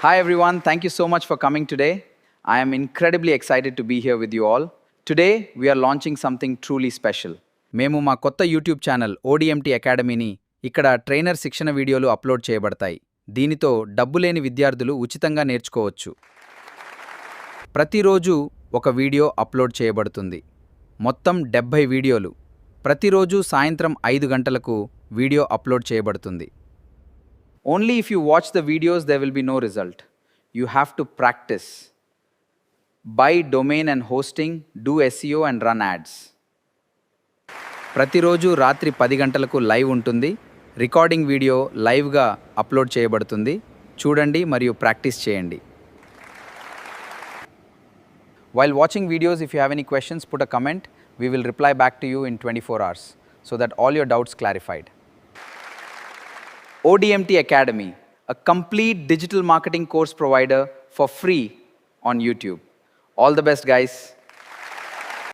Hi everyone, thank you so much for coming today. I am incredibly excited to be here with you all. Today we are launching something truly special. మేము మా కొత్త YouTube channel ODMT అకాడమీని ఇక్కడ trainer శిక్షణ వీడియోలు upload చేయబడతాయి. దీనితో డబ్బు లేని విద్యార్థులు ఉచితంగా నేర్చుకోవచ్చు. ప్రతిరోజు ఒక వీడియో అప్లోడ్ చేయబడుతుంది. మొత్తం 70 వీడియోలు. ప్రతిరోజు సాయంత్రం 5 గంటలకు వీడియో అప్లోడ్ చేయబడుతుంది. Only if you watch the videos there will be no result. You have to practice. Buy domain and hosting, do SEO and run ads. ప్రతిరోజు రాత్రి 10 గంటలకు లైవ్ ఉంటుంది. రికార్డింగ్ వీడియో లైవ్గా అప్లోడ్ చేయబడుతుంది. చూడండి మరియు ప్రాక్టీస్ చేయండి. While watching videos, if you have any questions, put a comment. We will reply back to you in 24 hours so that all your doubts clarified. ODMT Academy, a complete digital marketing course provider for free on YouTube. All the best, guys.